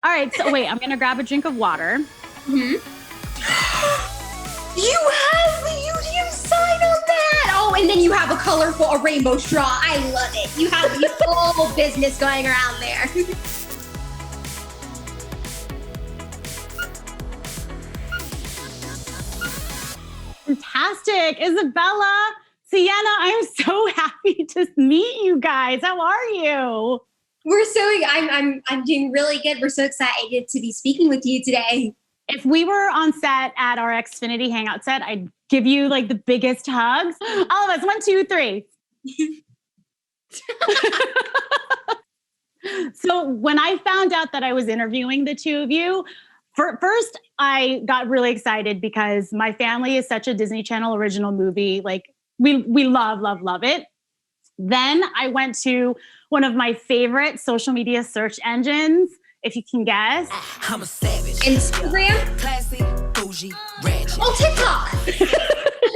All right, so wait, I'm gonna grab a drink of water. You have the UDM sign on that! Oh, and then you have a rainbow straw. I love it. You have the whole business going around there. Fantastic. Isabella, Sienna, I'm so happy to meet you guys. How are you? I'm doing really good. We're so excited to be speaking with you today. If we were on set at our Xfinity Hangout set, I'd give you like the biggest hugs. All of us, 1, 2, 3. So when I found out that I was interviewing the two of you, first I got really excited because my family is such a Disney Channel original movie. Like we love it. Then I went to one of my favorite social media search engines, if you can guess. I'm a savage. Instagram? Classy, bougie, ratchet. Oh, TikTok.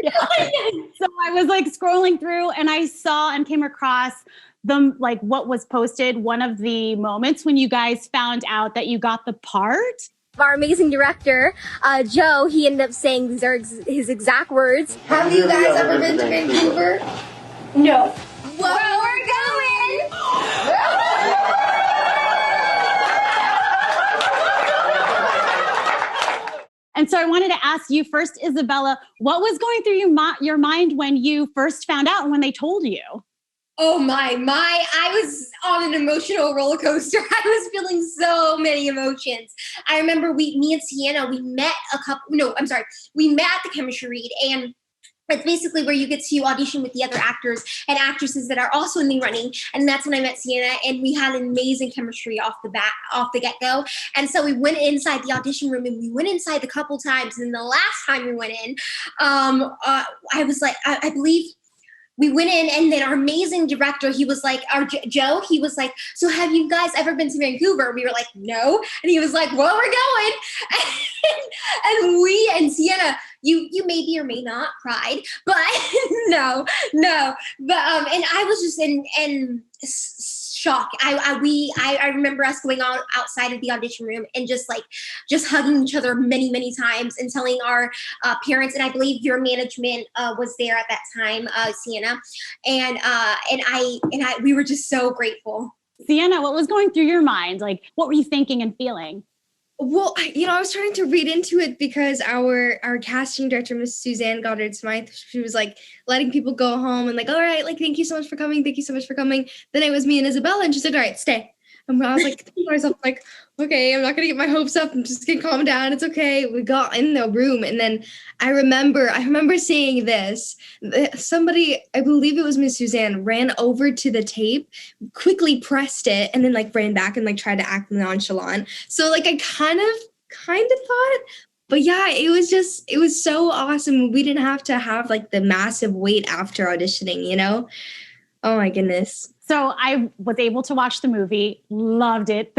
Yeah. So I was like scrolling through and I saw and came across what was posted, one of the moments when you guys found out that you got the part. Our amazing director, Joe, he ended up saying these are his exact words. Have you guys ever been to Vancouver? No. Where we're going! And so I wanted to ask you first, Isabella, what was going through your mind when you first found out and when they told you? Oh my, I was on an emotional roller coaster. I was feeling so many emotions. I remember me and Sienna, we met at the chemistry read, and it's basically where you get to audition with the other actors and actresses that are also in the running. And that's when I met Sienna, and we had an amazing chemistry off the get-go. And so we went inside the audition room, and we went inside a couple times. And the last time we went in, I was like, I believe we went in, and then our amazing director, he was like, Joe, he was like, so have you guys ever been to Vancouver? We were like, no. And he was like, well, we're going. And we and Sienna, you maybe or may not cried, but no. But and I was just in shock. I remember us going on outside of the audition room and just hugging each other many times and telling our parents, and I believe your management was there at that time, Sienna, and we were just so grateful. Sienna, what was going through your mind? Like, what were you thinking and feeling? Well, I was trying to read into it because our casting director, Miss Suzanne Goddard-Smythe, she was like letting people go home and like, all right, like, thank you so much for coming. Thank you so much for coming. Then it was me and Isabella, and she said, all right, stay. And I was like, to myself, like, okay, I'm not going to get my hopes up. I'm just going to calm down. It's okay. We got in the room. And then I remember seeing this. Somebody, I believe it was Miss Suzanne, ran over to the tape, quickly pressed it, and then like ran back and like tried to act nonchalant. So like I kind of thought, but yeah, it was so awesome. We didn't have to have like the massive wait after auditioning, you know? Oh my goodness. So I was able to watch the movie, loved it.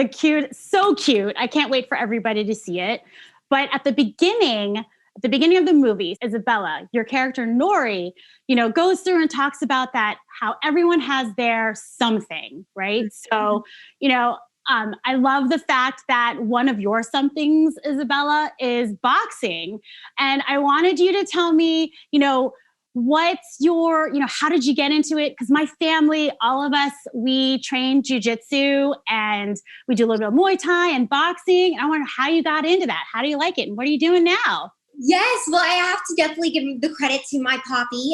So cute. I can't wait for everybody to see it. But at the beginning of the movie, Isabella, your character Nori, goes through and talks about that, how everyone has their something, right? So, I love the fact that one of your somethings, Isabella, is boxing. And I wanted you to tell me, what's your, how did you get into it? Because my family, all of us, we train jujitsu and we do a little bit of Muay Thai and boxing. And I wonder how you got into that. How do you like it? And what are you doing now? Yes, well, I have to definitely give the credit to my poppy,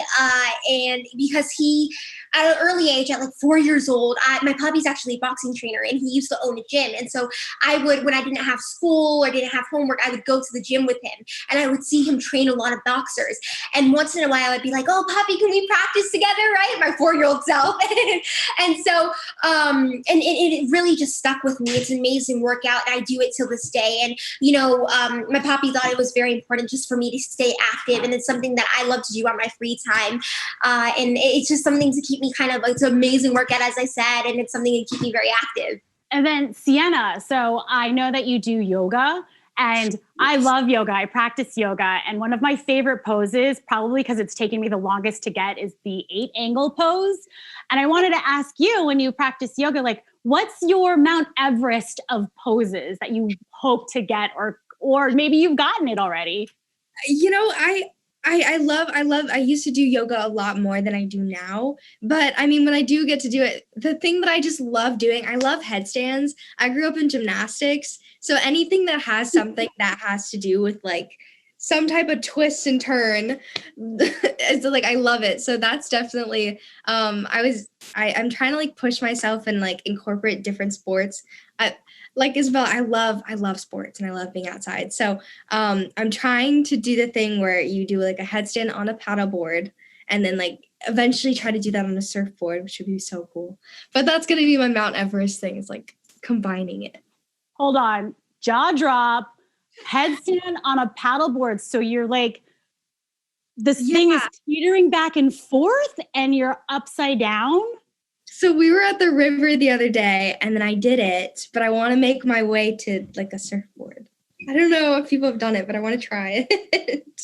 and because he, at an early age, at like 4 years old, my poppy's actually a boxing trainer, and he used to own a gym, and so I would, when I didn't have school or didn't have homework, I would go to the gym with him, and I would see him train a lot of boxers, and once in a while, I'd be like, oh, Poppy, can we practice together, right? My 4-year-old self, and so, and it really just stuck with me. It's an amazing workout, and I do it till this day, and, my poppy thought it was very important just for me to stay active, and it's something that I love to do on my free time, and it's just something to keep me it's an amazing workout, as I said, and it's something to keep me very active. And then Sienna, so I know that you do yoga, and I love yoga. I practice yoga, and one of my favorite poses, probably because it's taken me the longest to get, is the 8-angle pose. And I wanted to ask you, when you practice yoga, like, what's your Mount Everest of poses that you hope to get, or maybe you've gotten it already? You know, I used to do yoga a lot more than I do now. But I mean, when I do get to do it, the thing that I just love doing, I love headstands. I grew up in gymnastics. So anything that has something that has to do with like some type of twist and turn, it's like, I love it. So that's definitely, I'm trying to like push myself and like incorporate different sports. Like Isabel, I love sports and I love being outside. So I'm trying to do the thing where you do like a headstand on a paddleboard and then like eventually try to do that on a surfboard, which would be so cool. But that's going to be my Mount Everest thing, is like combining it. Hold on, jaw drop, headstand on a paddleboard. So you're like, this thing is teetering back and forth and you're upside down. So we were at the river the other day and then I did it, but I want to make my way to like a surfboard. I don't know if people have done it, but I want to try it.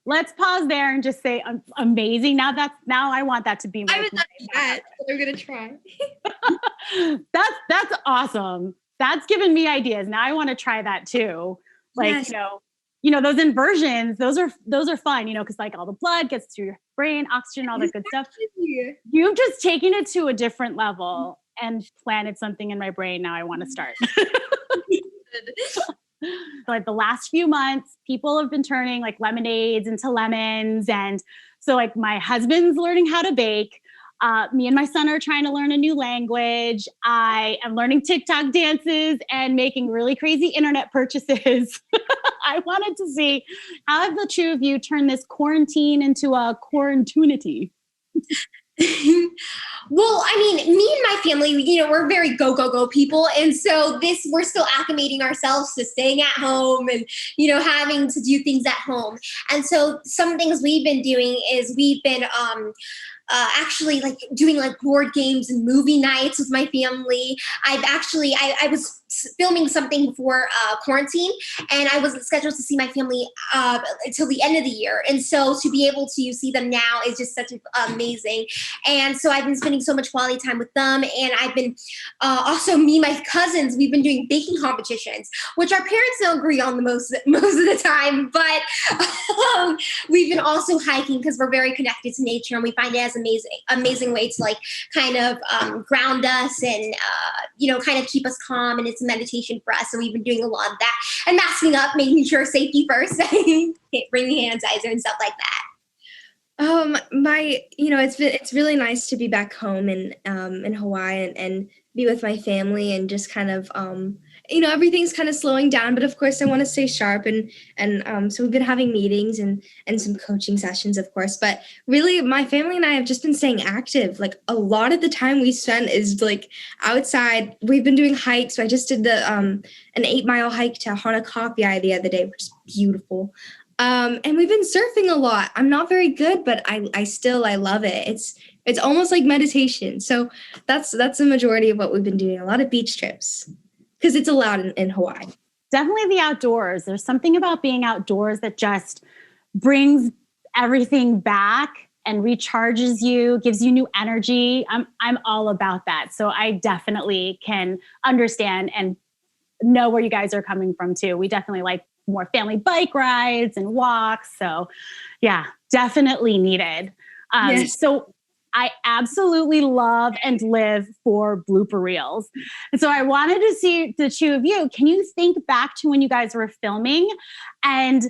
Let's pause there and just say amazing. Now I want that to be my I haven't done that, but I'm gonna try. That's awesome. That's given me ideas. Now I want to try that too. Like, yes. Those inversions, those are fun, because like all the blood gets through your brain, oxygen, all that good stuff. You've just taken it to a different level and planted something in my brain. Now I want to start. Like the last few months, people have been turning like lemonades into lemons. And so like my husband's learning how to bake. Me and my son are trying to learn a new language. I am learning TikTok dances and making really crazy internet purchases. I wanted to see, how have the two of you turned this quarantine into a quarantunity? Well, I mean, me and my family, we're very go people. And so we're still acclimating ourselves to staying at home and, having to do things at home. And so some things we've been doing is we've been actually like doing like board games and movie nights with my family. I was filming something for quarantine, and I was scheduled to see my family until the end of the year. And so to be able to see them now is just such amazing. And so I've been spending so much quality time with them. And I've been also, me and my cousins, we've been doing baking competitions, which our parents don't agree on the most of the time. But we've been also hiking because we're very connected to nature, and we find it as amazing way to like kind of ground us and kind of keep us calm, and it's a meditation for us. So we've been doing a lot of that and masking up, making sure safety first, bringing hand sanitizer and stuff like that. It's really nice to be back home in Hawaii and be with my family and just kind of everything's kind of slowing down, but of course I want to stay sharp and so we've been having meetings and some coaching sessions, of course. But really, my family and I have just been staying active. Like a lot of the time we spend is like outside. We've been doing hikes. So I just did an 8-mile hike to Hanakapiai the other day, which is beautiful. And we've been surfing a lot. I'm not very good, but I love it. It's almost like meditation. So that's the majority of what we've been doing. A lot of beach trips because it's allowed in Hawaii. Definitely the outdoors. There's something about being outdoors that just brings everything back and recharges you, gives you new energy. I'm all about that. So I definitely can understand and know where you guys are coming from too. We definitely like more family bike rides and walks. So yeah, definitely needed. Yes. So I absolutely love and live for blooper reels. And so I wanted to see the two of you. Can you think back to when you guys were filming and,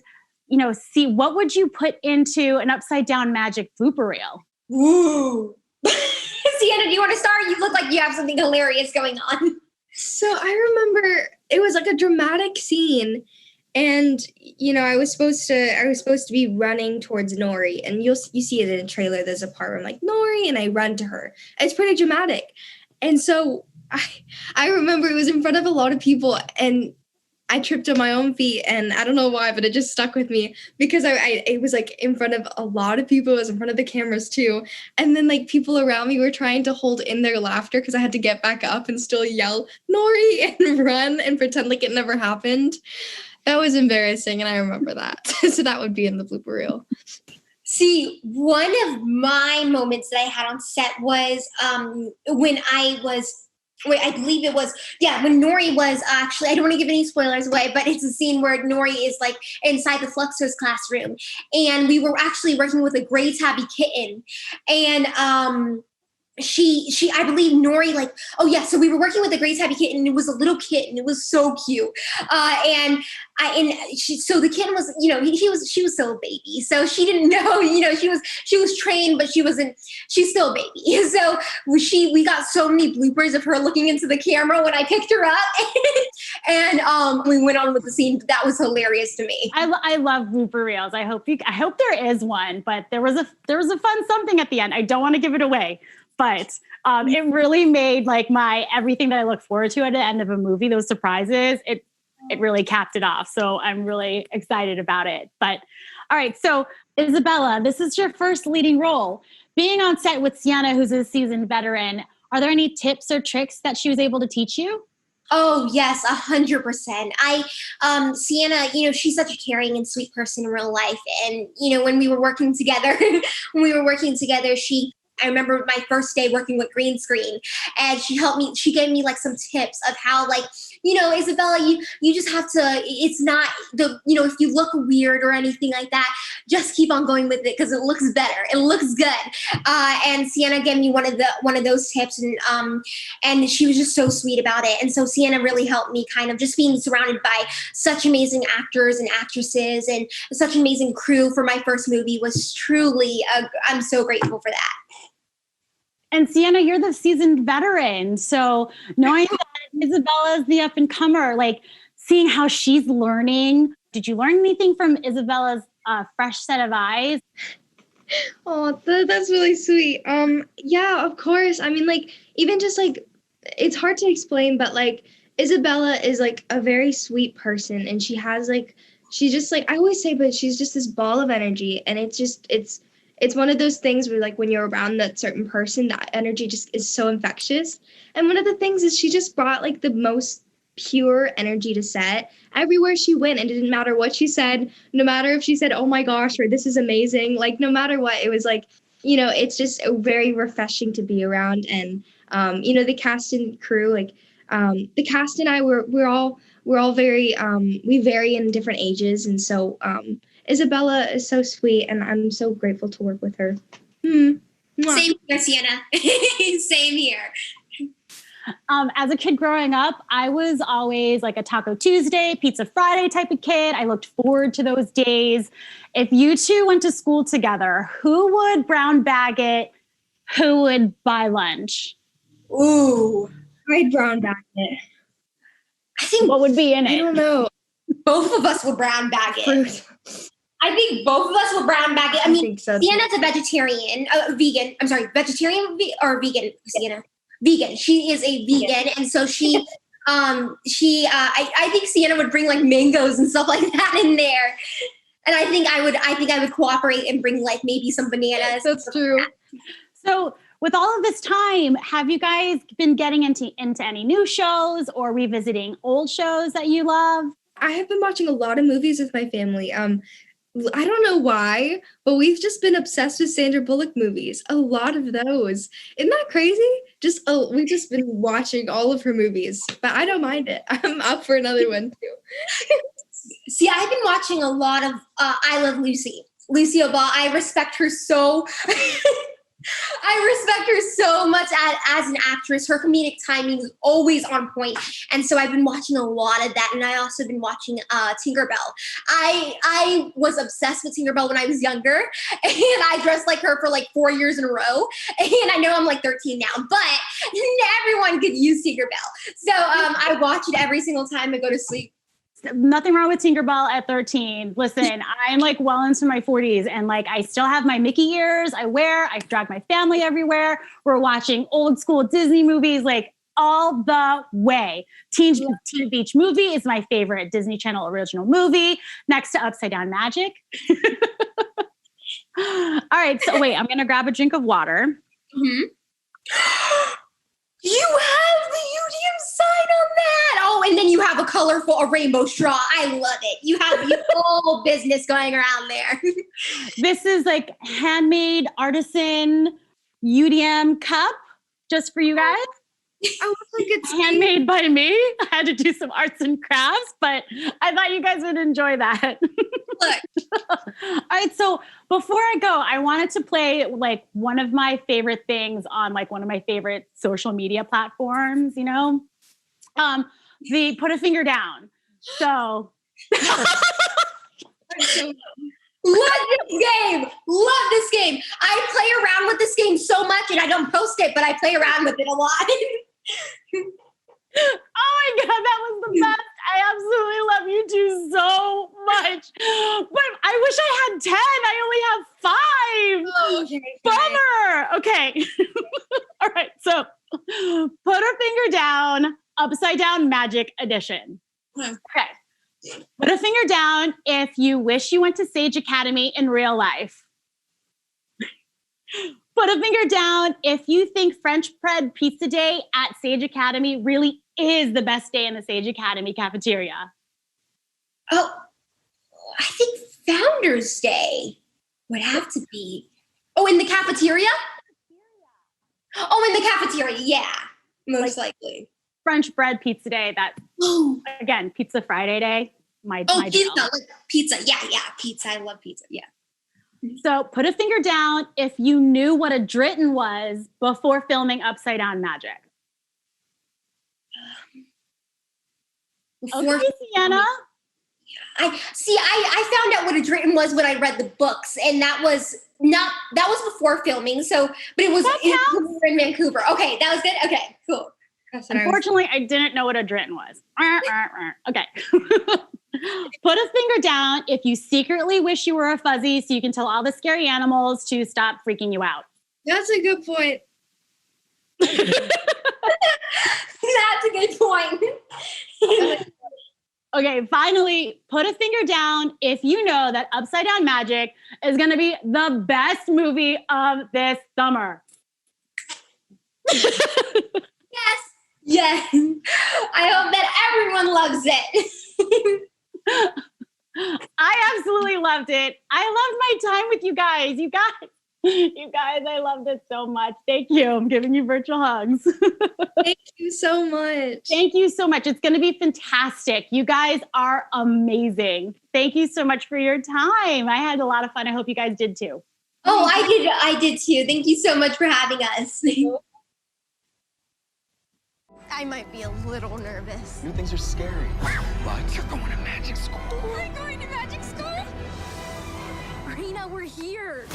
see what would you put into an upside down magic blooper reel? Ooh. Sienna, do you want to start? You look like you have something hilarious going on. So I remember it was like a dramatic scene. And, I was supposed to be running towards Nori, and you see it in a trailer. There's a part where I'm like, Nori, and I run to her. It's pretty dramatic. And so I remember it was in front of a lot of people, and I tripped on my own feet, and I don't know why, but it just stuck with me because it was like in front of a lot of people. It was in front of the cameras too. And then like people around me were trying to hold in their laughter because I had to get back up and still yell Nori and run and pretend like it never happened. That was embarrassing, and I remember that. So that would be in the blooper reel. See, one of my moments that I had on set was when I believe it was, when Nori was actually, I don't want to give any spoilers away, but it's a scene where Nori is like inside the Fluxer's classroom. And we were actually working with a gray tabby kitten. And I believe Nori, like, so we were working with a gray tabby kitten, and it was a little kitten. It was so cute. So the kitten was, she was still a baby. So she didn't know, she was trained, but she's still a baby. So we got so many bloopers of her looking into the camera when I picked her up. And we went on with the scene. That was hilarious to me. I love blooper reels. I hope there is one, but there was a fun something at the end. I don't want to give it away. But it really made like everything that I look forward to at the end of a movie, those surprises, it really capped it off. So I'm really excited about it. But all right, so Isabella, this is your first leading role. Being on set with Sienna, who's a seasoned veteran, are there any tips or tricks that she was able to teach you? Oh, yes, 100%. Sienna, she's such a caring and sweet person in real life. And, when we were working together, I remember my first day working with green screen, and she gave me like some tips of how, like, Isabella, you just have to, it's not if you look weird or anything like that, just keep on going with it because it looks better. It looks good. And Sienna gave me one of those tips, and she was just so sweet about it. And so Sienna really helped me kind of just being surrounded by such amazing actors and actresses and such an amazing crew for my first movie was truly, I'm so grateful for that. And Sienna, you're the seasoned veteran. So knowing that Isabella's the up and comer, like seeing how she's learning, did you learn anything from Isabella's fresh set of eyes? Oh, that's really sweet. Yeah, of course. I mean, like, even just like, it's hard to explain, but like Isabella is like a very sweet person, and she has like, she's just like, I always say, but she's just this ball of energy, and it's one of those things where, like, when you're around that certain person, that energy just is so infectious. And one of the things is she just brought, like, the most pure energy to set. Everywhere she went, and it didn't matter what she said, no matter if she said, oh my gosh, or this is amazing, like, no matter what, it was like, it's just very refreshing to be around. And, the cast and crew, like, the cast and I, we're all very, we vary in different ages. And so, Isabella is so sweet, and I'm so grateful to work with her. Same here, Sienna. Same here. As a kid growing up, I was always like a Taco Tuesday, Pizza Friday type of kid. I looked forward to those days. If you two went to school together, who would brown bag it? Who would buy lunch? Ooh, I'd brown bag it. I think what would be in it? I don't know. Both of us would brown bag it. I think both of us will brown bag it. I mean, think so. Sienna's a vegetarian, vegan. I'm sorry, vegetarian or vegan? Sienna, vegan. She is a vegan, and so I think Sienna would bring like mangoes and stuff like that in there. And I think I would cooperate and bring like maybe some bananas. That's true. Like that. So with all of this time, have you guys been getting into any new shows or revisiting old shows that you love? I have been watching a lot of movies with my family. I don't know why, but we've just been obsessed with Sandra Bullock movies. A lot of those. Isn't that crazy? We've just been watching all of her movies, but I don't mind it. I'm up for another one too. See, I've been watching a lot of I Love Lucy. Lucille Ball. I respect her so much as an actress. Her comedic timing is always on point. And so I've been watching a lot of that. And I also been watching Tinkerbell. I was obsessed with Tinkerbell when I was younger. And I dressed like her for like 4 years in a row. And I know I'm like 13 now, but everyone could use Tinkerbell. So I watch it every single time I go to sleep. Nothing wrong with Tinkerbell at 13. Listen, I'm like well into my 40s and like I still have my Mickey ears I drag my family everywhere. We're watching old school Disney movies like all the way. Teen Beach Movie is my favorite Disney Channel original movie next to Upside Down Magic. All right, so wait, I'm going to grab a drink of water. Mm-hmm. You have the UDM sign on that. Oh, and then you have a rainbow straw. I love it. You have your whole business going around there. This is like handmade artisan UDM cup just for you guys. I look like it's Handmade by me. I had to do some arts and crafts, but I thought you guys would enjoy that. Look. All right, so before I go, I wanted to play like one of my favorite things on like one of my favorite social media platforms, you know? The put a finger down. So Love this game. Love this game. I play around with this game so much and I don't post it, but I play around with it a lot. oh my God, that was the best. I absolutely love you two so much. But I wish I had 10. I only have 5. Oh, okay. Bummer. Okay. All right. So put a finger down, upside down magic edition. Okay. Put a finger down if you wish you went to Sage Academy in real life. Put a finger down if you think French bread pizza day at Sage Academy really is the best day in the Sage Academy cafeteria. Oh, I think Founders Day would have to be. Oh, in the cafeteria? Oh, in the cafeteria. Yeah, most likely. French bread pizza day, that, again, Pizza Friday day. My pizza, deal. like pizza. Yeah, pizza. I love pizza. Yeah. So put a finger down if you knew what a dritten was before filming Upside Down Magic. Okay, Sienna. I found out what a dritten was when I read the books, and that was before filming. So, but it was in Vancouver. Okay, that was good. Okay, cool. Unfortunately, I didn't know what a dritten was. Okay. Put a finger down if you secretly wish you were a fuzzy so you can tell all the scary animals to stop freaking you out. That's a good point. That's a good point. Okay, finally, put a finger down if you know that Upside Down Magic is going to be the best movie of this summer. Yes. I hope that everyone loves it. I absolutely loved it. I loved my time with you guys. You guys, I loved it so much. Thank you. I'm giving you virtual hugs. Thank you so much. Thank you so much. It's going to be fantastic. You guys are amazing. Thank you so much for your time. I had a lot of fun. I hope you guys did too. Oh, I did too. Thank you so much for having us. I might be a little nervous. New things are scary. But you're going to magic school. We're going to magic school? Marina, we're here.